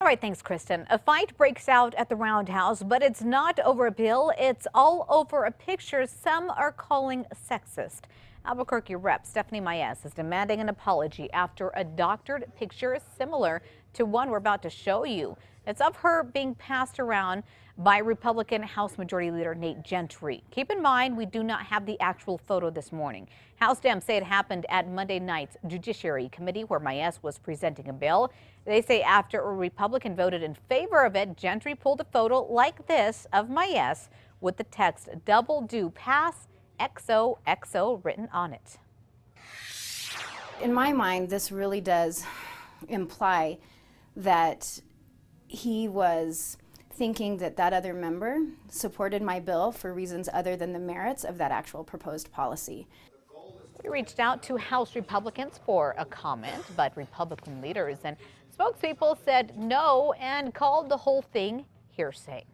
All right, thanks, Kristen. A fight breaks out at the Roundhouse, but it's not over a bill. It's all over a picture some are calling sexist. Albuquerque Rep. Stephanie Maez is demanding an apology after a doctored picture similar to one we're about to show you. It's of her being passed around by Republican House Majority Leader Nate Gentry. Keep in mind, we do not have the actual photo this morning. House Dems say it happened at Monday night's Judiciary Committee where Maez was presenting a bill. They say after a Republican voted in favor of it, Gentry pulled a photo like this of Maez with the text "Double Do Pass XOXO" written on it. In my mind, this really does imply that he was thinking that that other member supported my bill for reasons other than the merits of that actual proposed policy. We reached out to House Republicans for a comment, but Republican leaders and spokespeople said no and called the whole thing hearsay.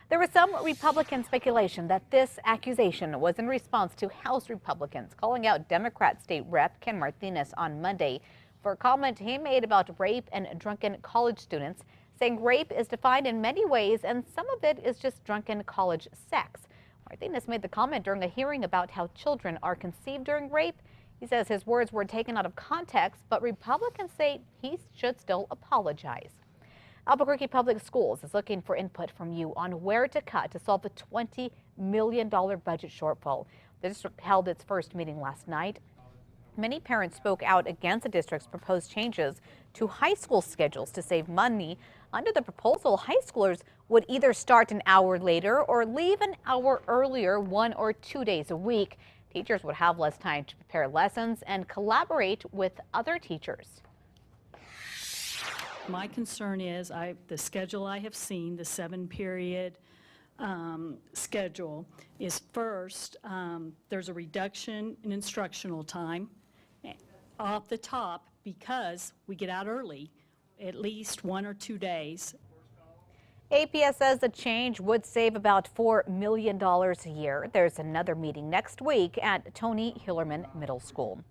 There was some Republican speculation that this accusation was in response to House Republicans calling out Democrat State Rep. Ken Martinez on Monday for a comment he made about rape and drunken college students, saying rape is defined in many ways and some of it is just drunken college sex. Martinez made the comment during a hearing about how children are conceived during rape. He says his words were taken out of context, but Republicans say he should still apologize. Albuquerque Public Schools is looking for input from you on where to cut to solve the $20 million budget shortfall. The district held its first meeting last night. Many parents spoke out against the district's proposed changes to high school schedules to save money. Under the proposal, high schoolers would either start an hour later or leave an hour earlier 1 or 2 days a week. Teachers would have less time to prepare lessons and collaborate with other teachers. My concern is the schedule I have seen, the 7-period schedule, is first, there's a reduction in instructional time off the top because we get out early, at least 1 or 2 days. APS says the change would save about $4 million a year. There's another meeting next week at Tony Hillerman Middle School.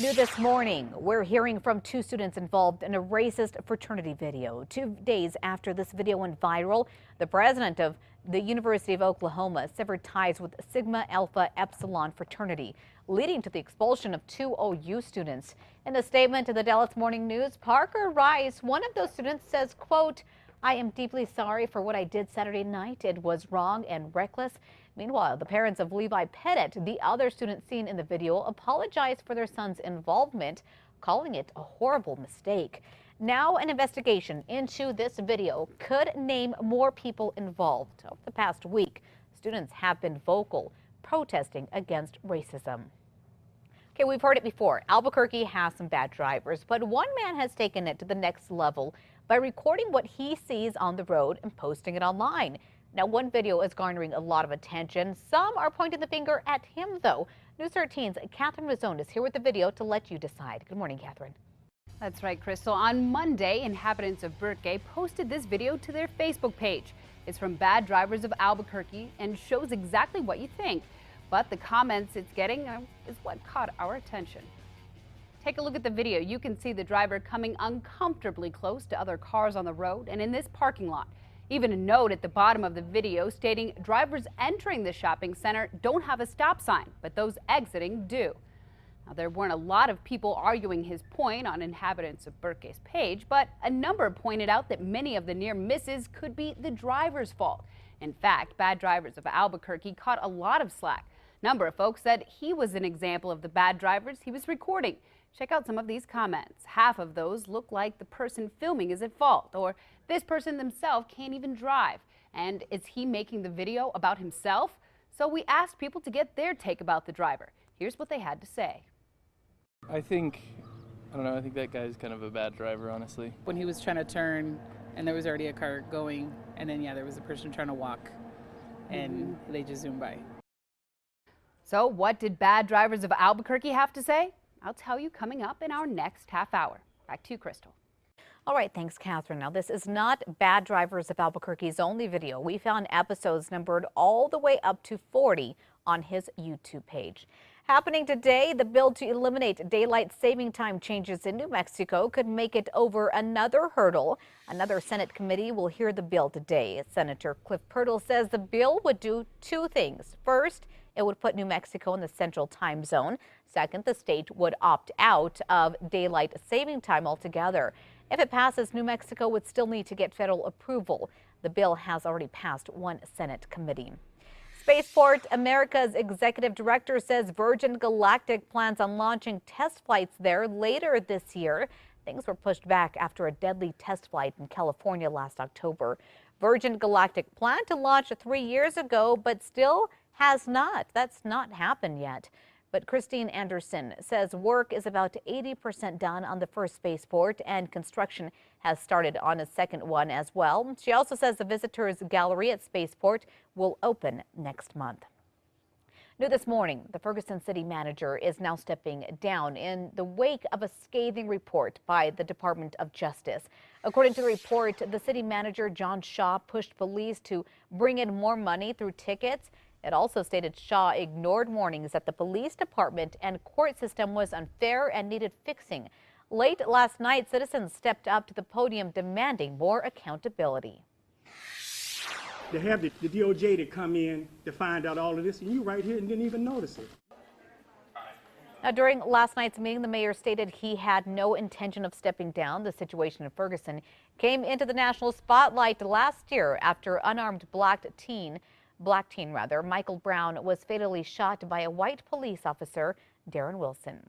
New this morning, we're hearing from 2 students involved in a racist fraternity video. 2 days after this video went viral, the president of the University of Oklahoma severed ties with Sigma Alpha Epsilon fraternity, leading to the expulsion of 2 OU students. In a statement to the Dallas Morning News, Parker Rice, one of those students, says, quote, "I am deeply sorry for what I did Saturday night. It was wrong and reckless." Meanwhile, the parents of Levi Pettit, the other student seen in the video, apologized for their son's involvement, calling it a horrible mistake. Now an investigation into this video could name more people involved. Over the past week, students have been vocal, protesting against racism. Okay, we've heard it before. Albuquerque has some bad drivers, but one man has taken it to the next level by recording what he sees on the road and posting it online. Now, one video is garnering a lot of attention. Some are pointing the finger at him, though. News 13's Catherine Mazzone is here with the video to let you decide. Good morning, Catherine. That's right, Crystal. On Monday, inhabitants of Burke posted this video to their Facebook page. It's from Bad Drivers of Albuquerque and shows exactly what you think. But the comments it's getting is what caught our attention. Take a look at the video. You can see the driver coming uncomfortably close to other cars on the road and in this parking lot. Even a note at the bottom of the video stating drivers entering the shopping center don't have a stop sign, but those exiting do. Now, there weren't a lot of people arguing his point on inhabitants of Burke's page, but a number pointed out that many of the near misses could be the driver's fault. In fact, Bad Drivers of Albuquerque caught a lot of slack. Number of folks said he was an example of the bad drivers he was recording. Check out some of these comments. Half of those look like the person filming is at fault, or this person themselves can't even drive. And is he making the video about himself? So we asked people to get their take about the driver. Here's what they had to say. I think that guy's kind of a bad driver, honestly. When he was trying to turn and there was already a car going, and then there was a person trying to walk and they just zoomed by. So what did Bad Drivers of Albuquerque have to say? I'll tell you coming up in our next half hour. Back to you, Crystal. All right, thanks, Catherine. Now, this is not Bad Drivers of Albuquerque's only video. We found episodes numbered all the way up to 40 on his YouTube page. Happening today, the bill to eliminate daylight saving time changes in New Mexico could make it over another hurdle. Another Senate committee will hear the bill today. Senator Cliff Pirtle says the bill would do two things. First, it would put New Mexico in the central time zone. Second, the state would opt out of daylight saving time altogether. If it passes, New Mexico would still need to get federal approval. The bill has already passed one Senate committee. Spaceport America's executive director says Virgin Galactic plans on launching test flights there later this year. Things were pushed back after a deadly test flight in California last October. Virgin Galactic planned to launch 3 years ago, but still has not. That's not happened yet. But Christine Anderson says work is about 80% done on the first spaceport, and construction has started on a second one as well. She also says the visitors gallery at Spaceport will open next month. New this morning, the Ferguson city manager is now stepping down in the wake of a scathing report by the Department of Justice. According to the report, the city manager, John Shaw, pushed police to bring in more money through tickets. It also stated Shaw ignored warnings that the police department and court system was unfair and needed fixing. Late last night, citizens stepped up to the podium demanding more accountability. To have the DOJ to come in to find out all of this, and you right here and didn't even notice it. Now, during last night's meeting, the mayor stated he had no intention of stepping down. The situation in Ferguson came into the national spotlight last year after unarmed black teen, Michael Brown, was fatally shot by a white police officer, Darren Wilson.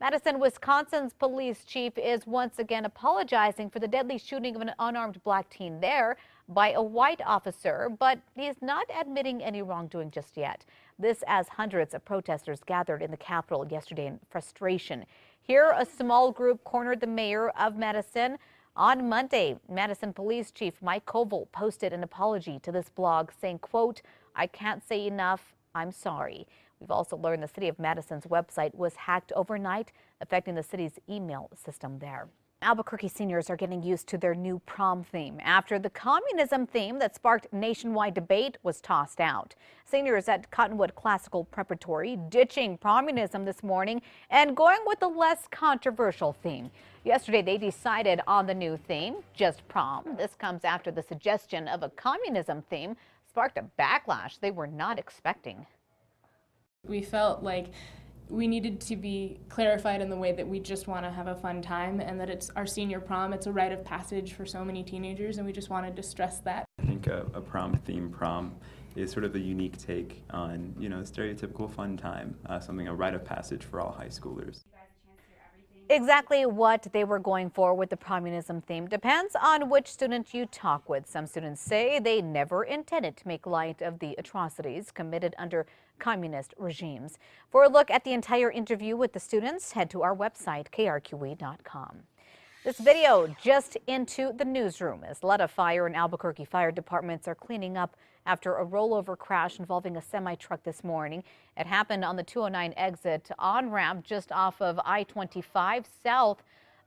Madison, Wisconsin's police chief is once again apologizing for the deadly shooting of an unarmed black teen there by a white officer, but he's not admitting any wrongdoing just yet. This as hundreds of protesters gathered in the Capitol yesterday in frustration. Here, a small group cornered the mayor of Madison. On Monday, Madison Police Chief Mike Koval posted an apology to this blog saying, quote, "I can't say enough. I'm sorry." We've also learned the city of Madison's website was hacked overnight, affecting the city's email system there. Albuquerque seniors are getting used to their new prom theme after the communism theme that sparked nationwide debate was tossed out. Seniors at Cottonwood Classical Preparatory ditching communism this morning and going with a less controversial theme. Yesterday, they decided on the new theme, just prom. This comes after the suggestion of a communism theme sparked a backlash they were not expecting. We felt like we needed to be clarified in the way that we just want to have a fun time and that it's our senior prom. It's a rite of passage for so many teenagers, and we just wanted to stress that. I think a prom-themed prom is sort of a unique take on, stereotypical fun time, something a rite of passage for all high schoolers. Exactly what they were going for with the communism theme depends on which student you talk with. Some students say they never intended to make light of the atrocities committed under communist regimes. For a look at the entire interview with the students, head to our website, krqe.com. This video just into the newsroom as Letta Fire and Albuquerque Fire Departments are cleaning up after a rollover crash involving a semi-truck this morning. It happened on the 209 exit on-ramp just off of I-25 south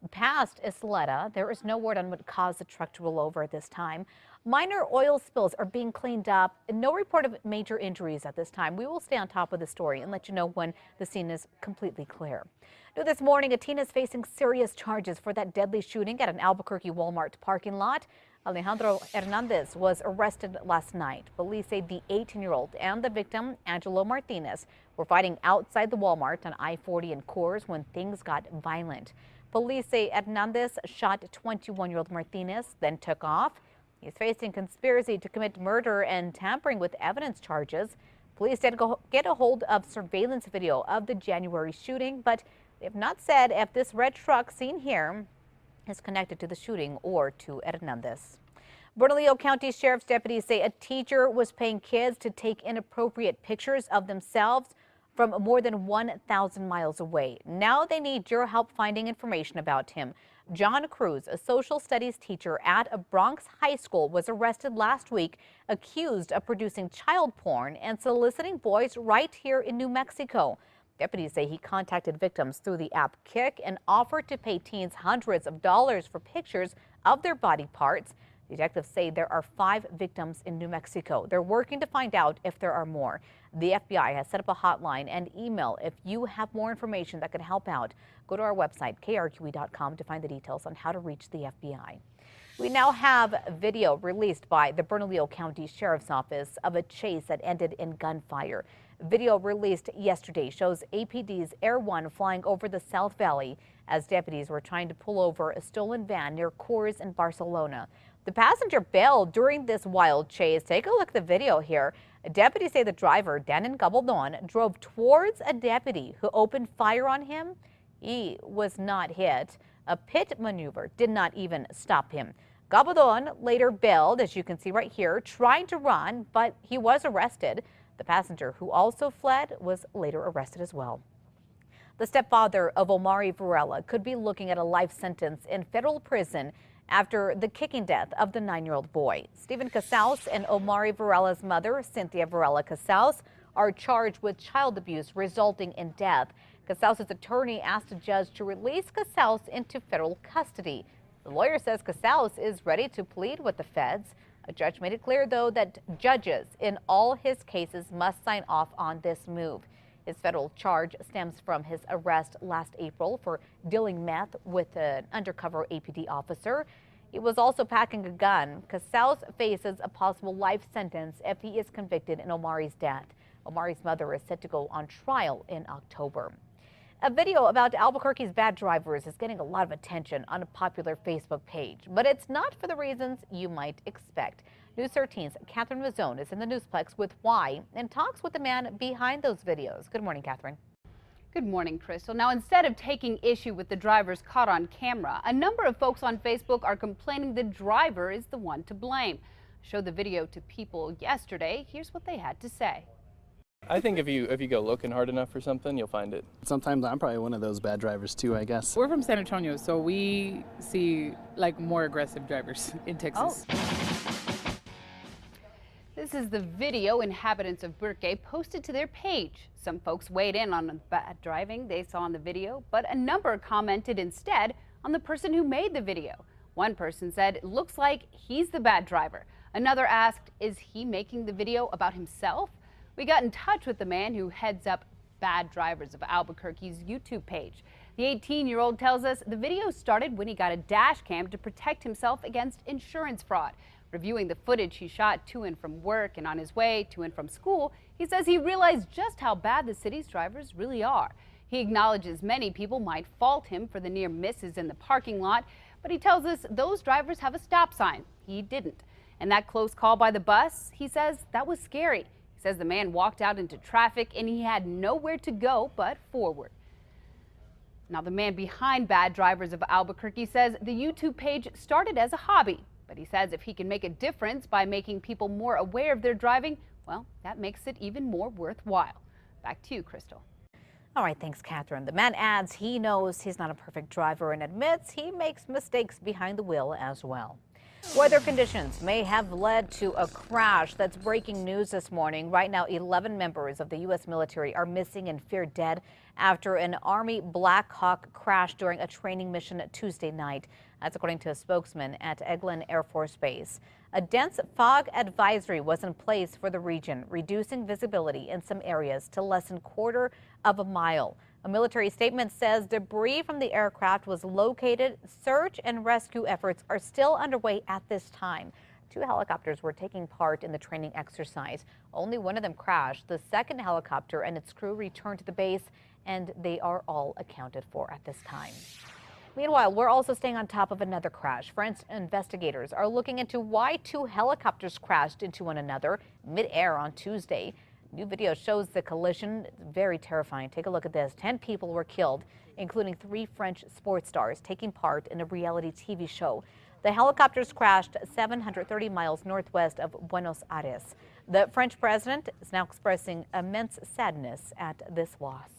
past Isleta. There is no word on what caused the truck to roll over at this time. Minor oil spills are being cleaned up. No report of major injuries at this time. We will stay on top of the story and let you know when the scene is completely clear. New this morning, a teen is facing serious charges for that deadly shooting at an Albuquerque Walmart parking lot. Alejandro Hernandez was arrested last night. Police say the 18-year-old and the victim, Angelo Martinez, were fighting outside the Walmart on I-40 in Coors when things got violent. Police say Hernandez shot 21-year-old Martinez, then took off. He's facing conspiracy to commit murder and tampering with evidence charges. Police did get a hold of surveillance video of the January shooting, but they have not said if this red truck seen here is connected to the shooting or to Hernandez. Bernalillo County Sheriff's deputies say a teacher was paying kids to take inappropriate pictures of themselves from more than 1,000 miles away. Now they need your help finding information about him. John Cruz, a social studies teacher at a Bronx high school, was arrested last week accused of producing child porn and soliciting boys right here in New Mexico. Deputies say he contacted victims through the app Kick and offered to pay teens hundreds of dollars for pictures of their body parts. Detectives say there are 5 victims in New Mexico. They're working to find out if there are more. The FBI has set up a hotline and email if you have more information that could help out. Go to our website, krqe.com, to find the details on how to reach the FBI. We now have video released by the Bernalillo County Sheriff's Office of a chase that ended in gunfire. Video released yesterday shows APD's Air 1 flying over the South Valley as deputies were trying to pull over a stolen van near Coors in Barcelona. The passenger bailed during this wild chase. Take a look at the video here. Deputies say the driver, Danin Gabaldon, drove towards a deputy who opened fire on him. He was not hit. A pit maneuver did not even stop him. Gabaldon later bailed, as you can see right here, trying to run, but he was arrested. The passenger, who also fled, was later arrested as well. The stepfather of Omari Varela could be looking at a life sentence in federal prison after the kicking death of the 9-year-old boy. Stephen Casals and Omari Varela's mother, Cynthia Varela Casals, are charged with child abuse resulting in death. Casals' attorney asked a judge to release Casals into federal custody. The lawyer says Casals is ready to plead with the feds. A judge made it clear, though, that judges in all his cases must sign off on this move. His federal charge stems from his arrest last April for dealing meth with an undercover APD officer. He was also packing a gun. Casals faces a possible life sentence if he is convicted in Omari's death. Omari's mother is set to go on trial in October. A video about Albuquerque's bad drivers is getting a lot of attention on a popular Facebook page, but it's not for the reasons you might expect. News 13's Catherine Mazzone is in the Newsplex with why and talks with the man behind those videos. Good morning, Catherine. Good morning, Crystal. Now, instead of taking issue with the drivers caught on camera, a number of folks on Facebook are complaining the driver is the one to blame. I showed the video to people yesterday. Here's what they had to say. I think if you go looking hard enough for something, you'll find it. Sometimes I'm probably one of those bad drivers too, I guess. We're from San Antonio, so we see like more aggressive drivers in Texas. This is the video inhabitants of Burke posted to their page. Some folks weighed in on the bad driving they saw in the video, but a number commented instead on the person who made the video. One person said, it looks like he's the bad driver. Another asked, is he making the video about himself? We got in touch with the man who heads up Bad Drivers of Albuquerque's YouTube page. The 18-year-old tells us the video started when he got a dash cam to protect himself against insurance fraud. Reviewing the footage he shot to and from work and on his way to and from school, he says he realized just how bad the city's drivers really are. He acknowledges many people might fault him for the near misses in the parking lot, but he tells us those drivers have a stop sign. He didn't. And that close call by the bus, he says that was scary. He says the man walked out into traffic and he had nowhere to go but forward. Now, the man behind Bad Drivers of Albuquerque says the YouTube page started as a hobby, but he says if he can make a difference by making people more aware of their driving, well, that makes it even more worthwhile. Back to you, Crystal. All right, thanks, Catherine. The man adds he knows he's not a perfect driver and admits he makes mistakes behind the wheel as well. Weather conditions may have led to a crash. That's breaking news this morning. Right now, 11 members of the U.S. military are missing and feared dead after an Army Black Hawk crashed during a training mission Tuesday night. That's according to a spokesman at Eglin Air Force Base. A dense fog advisory was in place for the region, reducing visibility in some areas to less than a quarter of a mile. A military statement says debris from the aircraft was located. Search and rescue efforts are still underway at this time. 2 helicopters were taking part in the training exercise. Only one of them crashed. The second helicopter and its crew returned to the base, and they are all accounted for at this time. Meanwhile, we're also staying on top of another crash. French investigators are looking into why 2 helicopters crashed into one another mid-air on Tuesday. New video shows the collision. It's very terrifying. Take a look at this. 10 people were killed, including 3 French sports stars taking part in a reality TV show. The helicopters crashed 730 miles northwest of Buenos Aires. The French president is now expressing immense sadness at this loss.